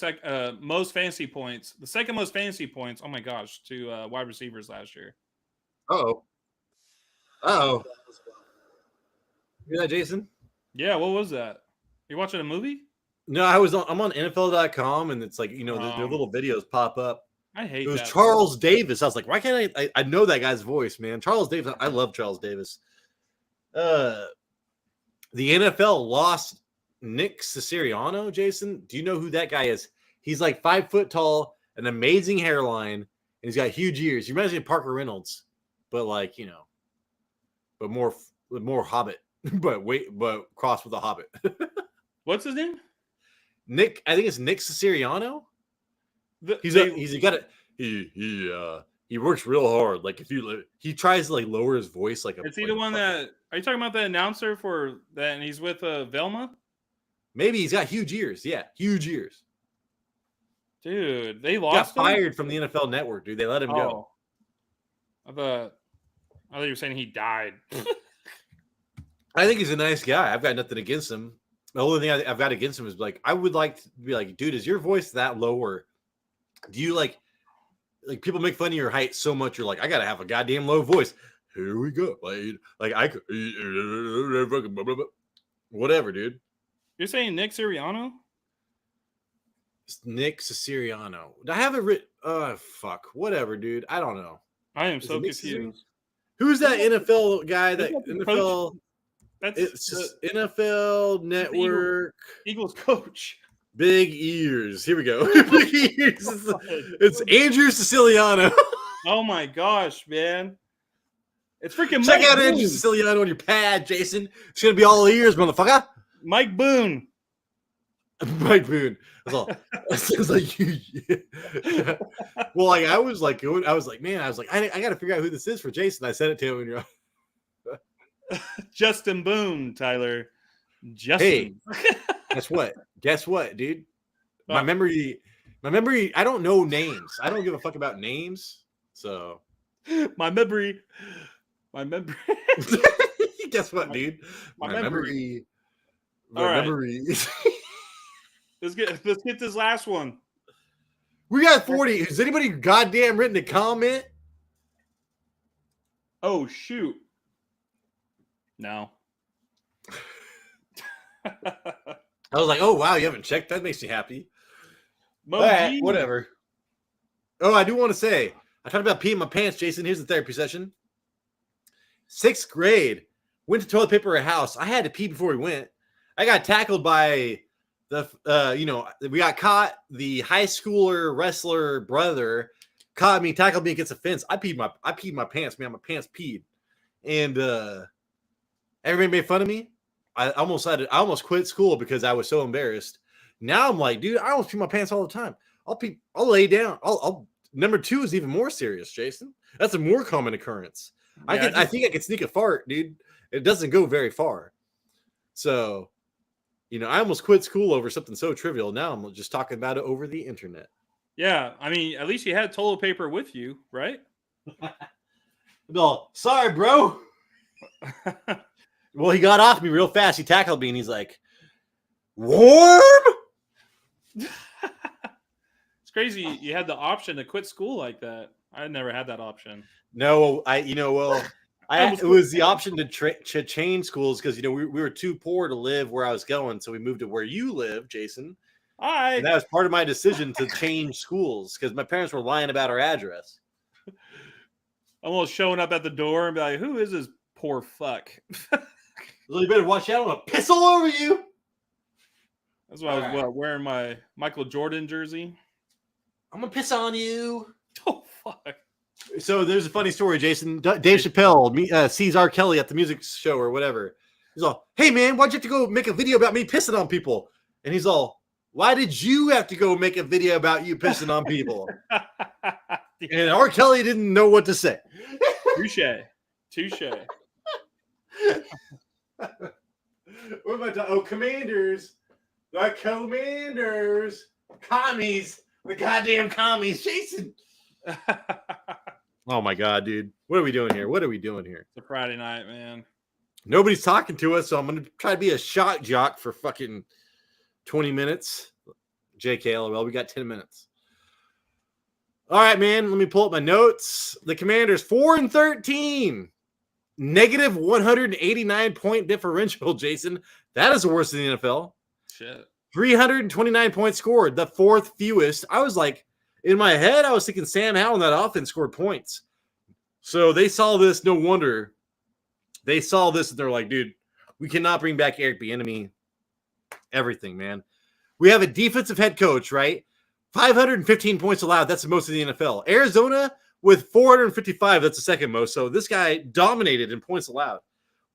fantasy points, the second most fantasy points. Oh my gosh, to wide receivers last year. Oh. Hear that, Jason? Yeah, what was that? You watching a movie? No, I'm on NFL.com, and it's like, you know, their little videos pop up. I hate it. It was that. Charles Davis. I was like, why can't I know that guy's voice, man. Charles Davis. I love Charles Davis. The NFL lost Nick Siciliano, Jason. Do you know who that guy is? He's like 5 foot tall, an amazing hairline, and he's got huge ears. He reminds me of Parker Reynolds, but like, you know, but more Hobbit, but crossed with a Hobbit. What's his name? Nick. I think it's Nick Siciliano. He works real hard. Like, he tries to like lower his voice. Like, is he the one that? Are you talking about the announcer for that? And he's with Velma. Maybe he's got huge ears. Yeah, huge ears. Dude, they lost. Got fired from the NFL Network, dude. They let him go. I thought you were saying he died. I think he's a nice guy. I've got nothing against him. The only thing I've got against him is like, I would like to be like, dude, is your voice that low, or do you like people make fun of your height so much? You're like, I gotta have a goddamn low voice. Here we go. Like I could, whatever, dude. You're saying Nick Sirianni? Nick Sirianni. I haven't written. Fuck. Whatever, dude. I don't know. I am so confused. Who's that NFL guy? That NFL. That's NFL Network. Eagles coach. Big ears. Here we go. Big ears. It's Andrew Siciliano. Oh my gosh, man. It's freaking Check Mike out Boone. Andrew Siciliano on your pad, Jason. It's gonna be all ears, motherfucker. Mike Boone. Mike Boone. That's all. It's like you. Well, like I was like, man, I got to figure out who this is for Jason. I sent it to him, and you're like, Justin Boone, Tyler. Justin. hey, Guess what, dude? My memory. I don't know names. I don't give a fuck about names. So, My memory. guess what, dude? My My memory. My All right. memory. Let's get this last one. We got 40. Has anybody goddamn written a comment? Oh shoot. No. I was like, oh wow, you haven't checked. That makes me happy. Mo Alright, G. whatever. Oh, I do want to say, I talked about peeing my pants, Jason. Here's the therapy session. 6th grade. Went to toilet paper at house. I had to pee before we went. I got tackled by we got caught. The high schooler wrestler brother caught me, tackled me against a fence. I peed my pants, man. My pants peed. And everybody made fun of me. I almost quit school because I was so embarrassed. Now I'm like, dude, I almost pee my pants all the time. I'll lay down. Number 2 is even more serious, Jason. That's a more common occurrence. Yeah, I think I could sneak a fart, dude. It doesn't go very far. So, I almost quit school over something so trivial. Now I'm just talking about it over the internet. Yeah, I mean, at least you had toilet paper with you, right? No, sorry, bro. Well, he got off me real fast. He tackled me, and he's like, warm? It's crazy you had the option to quit school like that. I never had that option. No, it was the option to change schools because, we were too poor to live where I was going. So we moved to where you live, Jason. And that was part of my decision to change schools because my parents were lying about our address. Almost showing up at the door and be like, who is this poor fuck? You better watch out. I'm going to piss all over you. That's why I was wearing my Michael Jordan jersey. I'm going to piss on you. Oh, fuck. So there's a funny story, Jason. Dave Chappelle sees R. Kelly at the music show or whatever. He's all, hey, man, why'd you have to go make a video about me pissing on people? And he's all, why did you have to go make a video about you pissing on people? And R. Kelly didn't know what to say. Touche. What am I talking? Oh, commanders. The commanders. Commies. The goddamn commies. Jason. Oh, my God, dude. What are we doing here? It's a Friday night, man. Nobody's talking to us, so I'm going to try to be a shot jock for fucking 20 minutes. JK, LOL. We got 10 minutes. All right, man. Let me pull up my notes. The Commanders, 4-13. Negative 189 point differential, Jason. That is the worst in the NFL. Shit. 329 points scored, the 4th fewest. I was like, in my head, I was thinking Sam Howell and that offense scored points. So they saw this. No wonder they saw this and they're like, dude, we cannot bring back Eric Bieniemy. Everything, man. We have a defensive head coach, right? 515 points allowed. That's the most in the NFL. Arizona with 455. That's the second most. So this guy dominated in points allowed.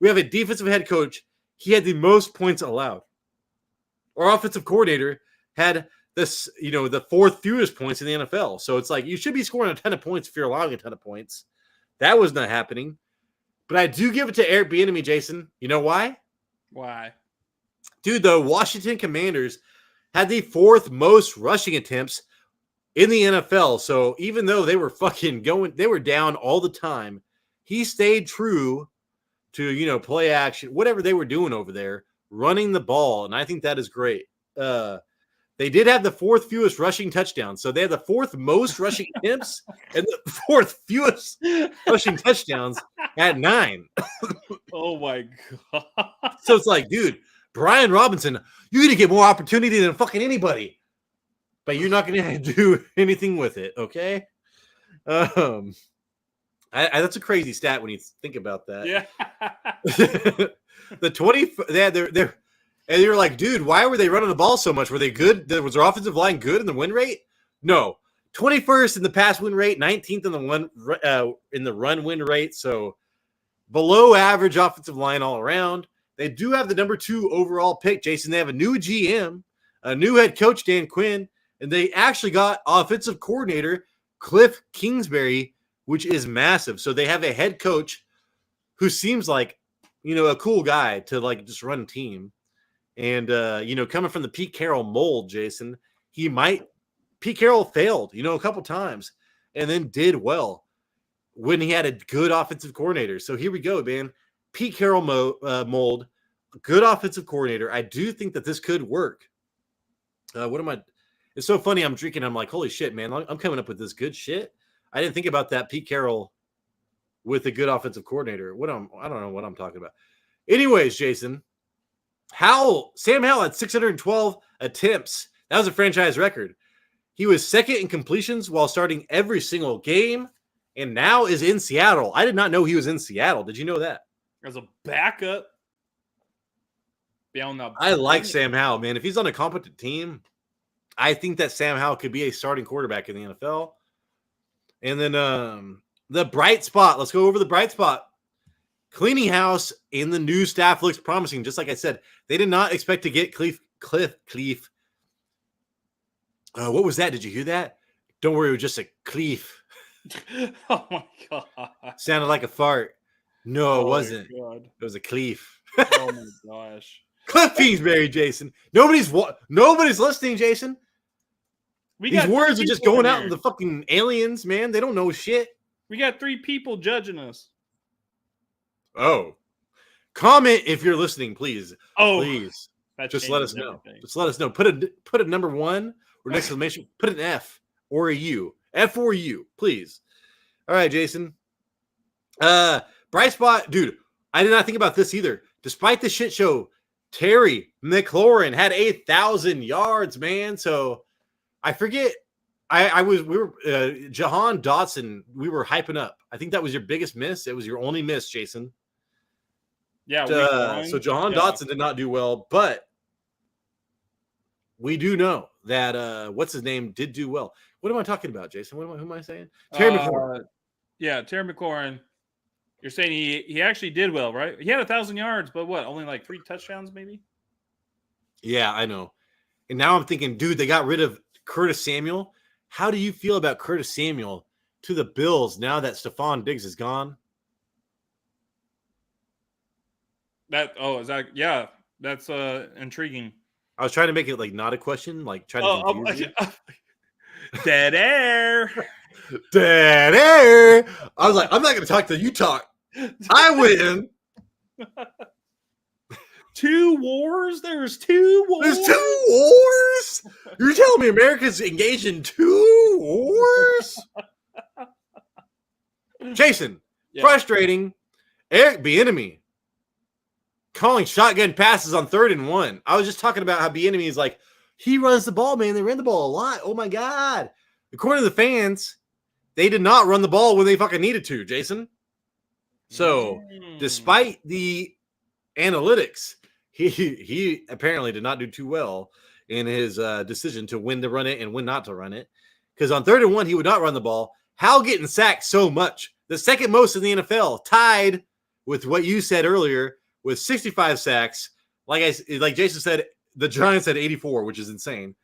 We have a defensive head coach. He had the most points allowed. Our offensive coordinator had this, the 4th fewest points in the NFL. So it's like you should be scoring a ton of points if you're allowing a ton of points. That was not happening. But I do give it to Eric Bieniemy, Jason. You know why? Why? Dude, the Washington Commanders had the 4th most rushing attempts in the NFL. So even though they were they were down all the time, he stayed true to, play action, whatever they were doing over there, running the ball. And I think that is great. They did have the 4th fewest rushing touchdowns. So they had the 4th most rushing attempts and the 4th fewest rushing touchdowns at 9. Oh, my God. So it's like, dude, Brian Robinson, you're going to get more opportunity than fucking anybody. But you're not going to do anything with it, okay? That's a crazy stat when you think about that. Yeah. The 20, and you're like, dude, why were they running the ball so much? Were they good? Was their offensive line good in the win rate? No. 21st in the pass win rate, 19th in the run win rate. So below average offensive line all around. They do have the number 2 overall pick, Jason. They have a new GM, a new head coach, Dan Quinn, and they actually got offensive coordinator Cliff Kingsbury, which is massive. So they have a head coach who seems like, a cool guy to like just run a team. And, coming from the Pete Carroll mold, Jason, Pete Carroll failed, a couple times and then did well when he had a good offensive coordinator. So here we go, man. Pete Carroll mold, good offensive coordinator. I do think that this could work. It's so funny. I'm drinking. I'm like, holy shit, man. I'm coming up with this good shit. I didn't think about that Pete Carroll with a good offensive coordinator. I don't know what I'm talking about. Anyways, Jason, Sam Howell had 612 attempts. That was a franchise record. He was second in completions while starting every single game, and now is in Seattle. I did not know he was in Seattle. Did you know that? As a backup. I like Sam Howell, man. If he's on a competent team, I think that Sam Howell could be a starting quarterback in the NFL. And then the bright spot. Let's go over the bright spot. Cleaning house and the new staff looks promising. Just like I said, they did not expect to get Cliff. What was that? Did you hear that? Don't worry, it was just a cleef. Oh my god! Sounded like a fart. No, it wasn't. God. It was a cleef. Oh my gosh! Cliff Kingsbury, Jason. Nobody's listening, Jason. These words are just going out in the fucking aliens, man. They don't know shit. We got 3 people judging us. Oh, comment if you're listening, please. Oh, please. Just let us know. Just let us know. Put a number 1 or an exclamation. Put an F or a U. F or U, please. All right, Jason. Bright spot, dude. I did not think about this either. Despite the shit show, Terry McLaurin had 8,000 yards, man. So I forget. We were Jahan Dotson. We were hyping up. I think that was your biggest miss. It was your only miss, Jason. Yeah. So Jahan Dotson did not do well, but we do know that what's his name did do well. What am I talking about, Jason? Who am I saying? Terry McLaurin. Yeah, Terry McLaurin. You're saying he actually did well, right? He had 1,000 yards, but what? Only like 3 touchdowns, maybe? Yeah, I know. And now I'm thinking, dude, they got rid of Curtis Samuel. How do you feel about Curtis Samuel to the Bills now that Stephon Diggs is gone? That's intriguing. I was trying to make it like not a question, like try to confuse you. Dead air. Dead air. I was like, I'm not going to talk till you talk. I win. 2 wars? There's 2 wars? There's 2 wars? You're telling me America's engaged in 2 wars? Jason, frustrating. Eric Bieniemy calling shotgun passes on 3rd and 1. I was just talking about how Bieniemy is like, he runs the ball, man. They ran the ball a lot. Oh, my God. According to the fans, they did not run the ball when they fucking needed to, Jason. So, despite the analytics, he apparently did not do too well in his decision to when to run it and when not to run it. Because on 3rd and 1, he would not run the ball. How getting sacked so much? The second most in the NFL, tied with what you said earlier with 65 sacks. Like Jason said, the Giants had 84, which is insane.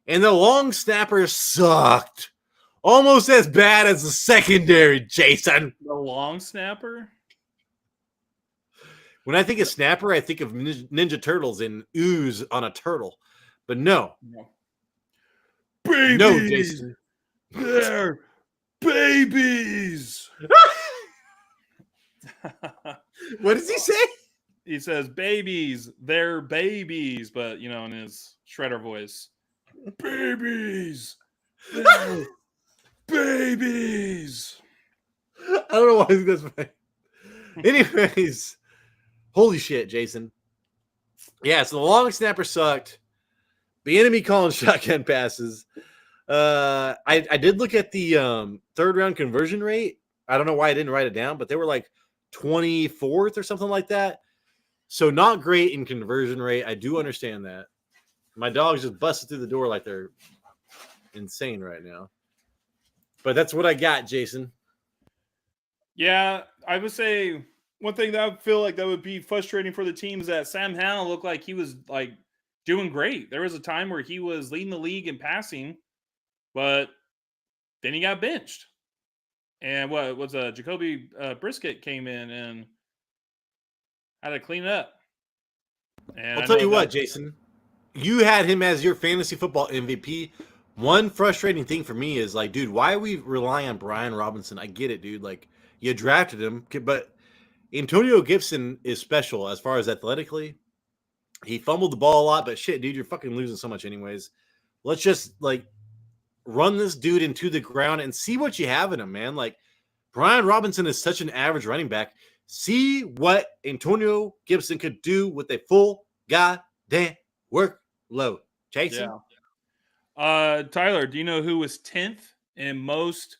And the long snapper sucked. Almost as bad as the secondary, Jason. The long snapper? When I think of snapper, I think of Ninja Turtles and ooze on a turtle. But no. Babies! No, Jason. They're babies! What does he say? He says, babies, they're babies, but, in his shredder voice. Babies! They're babies! I don't know why I think that's funny. Anyways, holy shit, Jason. Yeah, so the long snapper sucked. Bieniemy calling shotgun passes. I did look at the 3rd round conversion rate. I don't know why I didn't write it down, but they were like 24th or something like that. So not great in conversion rate. I do understand that. My dogs just busted through the door like they're insane right now. But that's what I got, Jason. Yeah, I would say, One thing that I feel like that would be frustrating for the team is that Sam Howell looked like he was like doing great. There was a time where he was leading the league in passing, but then he got benched. And what was Jacoby Brisket came in and had to clean it up. And I'll tell you what, Jason. You had him as your fantasy football MVP. One frustrating thing for me is like, dude, why are we relying on Brian Robinson? I get it, dude. Like, you drafted him, but Antonio Gibson is special as far as athletically. He fumbled the ball a lot, but shit, dude, you're fucking losing so much anyways. Let's just like run this dude into the ground and see what you have in him, man. Like, Brian Robinson is such an average running back. See what Antonio Gibson could do with a full goddamn workload. Jason? Yeah. Tyler, do you know who was 10th in most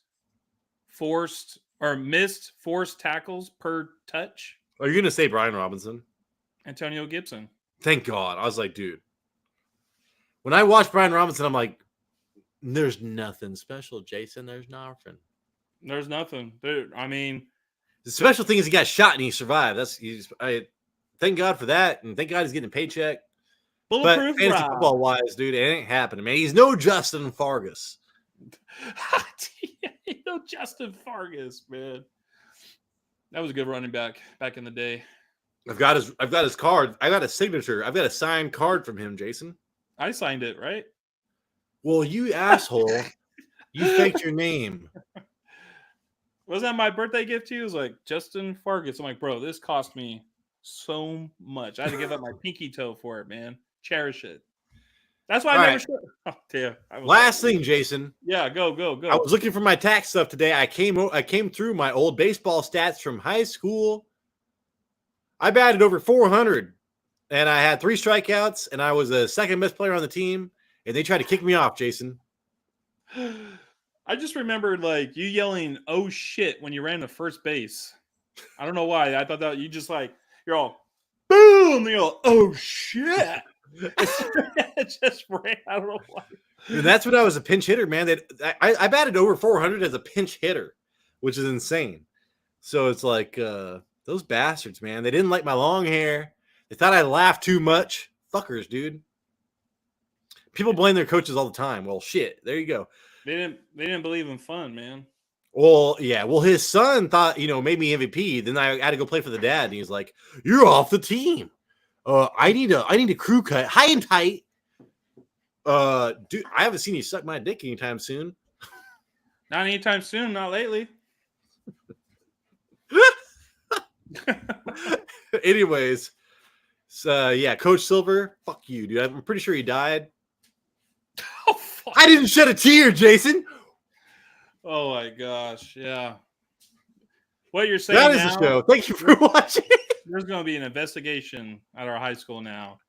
forced or missed forced tackles per touch? Are you going to say Brian Robinson? Antonio Gibson. Thank God. I was like, dude. When I watched Brian Robinson, I'm like, there's nothing special, Jason. There's nothing. There's nothing. Dude, I mean, the special thing is he got shot and he survived. I thank God for that, and thank God he's getting a paycheck. Bulletproof but fantasy football wise, dude, it ain't happening, man. He's no Justin Fargas. No Justin Fargas, man. That was a good running back in the day. I've got his card. I got a signature. I've got a signed card from him, Jason. I signed it, right? Well, you asshole. You faked your name. Wasn't that my birthday gift to you? It was like Justin Fargas. I'm like, bro, this cost me so much. I had to give up my pinky toe for it, man. Cherish it. That's why I never showed. Oh, damn. Last thing, Jason. Yeah, go. I was looking for my tax stuff today. I came through my old baseball stats from high school. I batted over 400, and I had 3 strikeouts, and I was the second best player on the team, and they tried to kick me off, Jason. I just remembered like you yelling "oh shit" when you ran to first base. I don't know why. I thought that you just like you're all boom, you go "oh shit." It just ran. I don't know why. And that's when I was a pinch hitter, man. I batted over 400 as a pinch hitter, which is insane. So it's like those bastards, man. They didn't like my long hair. They thought I laughed too much. Fuckers, dude. People blame their coaches all the time. Well, shit. There you go. They didn't believe in fun, man. Well, yeah. Well, his son thought, made me MVP. Then I had to go play for the dad, and he's like, "You're off the team. I need a crew cut, high and tight. Dude, I haven't seen you suck my dick anytime soon. Not anytime soon. Not lately." Anyways, so yeah, Coach Silver, fuck you, dude. I'm pretty sure he died. Oh, fuck. I didn't shed a tear, Jason. Oh my gosh, yeah. What you're saying That is now, the show. Thank you for watching. There's going to be an investigation at our high school now.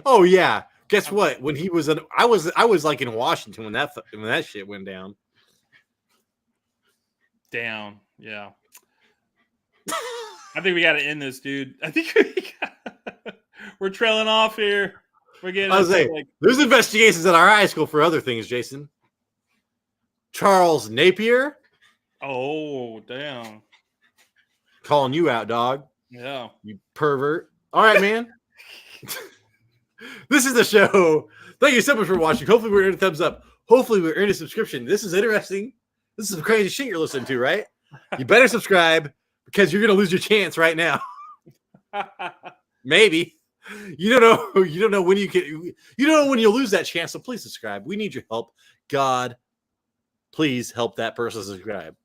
Oh yeah. Guess what? When he was I was like in Washington when that shit went down. Down, yeah. I think we got to end this, dude. I think we're trailing off here. We're getting. I was saying, there's investigations at our high school for other things, Jason. Charles Napier. Oh, damn. Calling you out, dog. Yeah. You pervert. All right, man. This is the show. Thank you so much for watching. Hopefully we're in a thumbs up. Hopefully we're in a subscription. This is interesting. This is some crazy shit you're listening to, right? You better subscribe because you're going to lose your chance right now. Maybe. You don't know when you'll lose that chance, so please subscribe. We need your help. God, please help that person subscribe.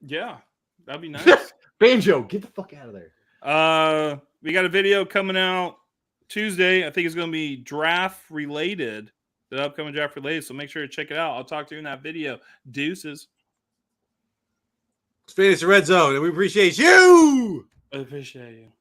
Yeah, that'd be nice. Banjo, get the fuck out of there. We got a video coming out Tuesday. I think it's going to be draft related, the upcoming draft related. So make sure to check it out. I'll talk to you in that video. Deuces. It's Fantasy Red Zone, and we appreciate you. I appreciate you.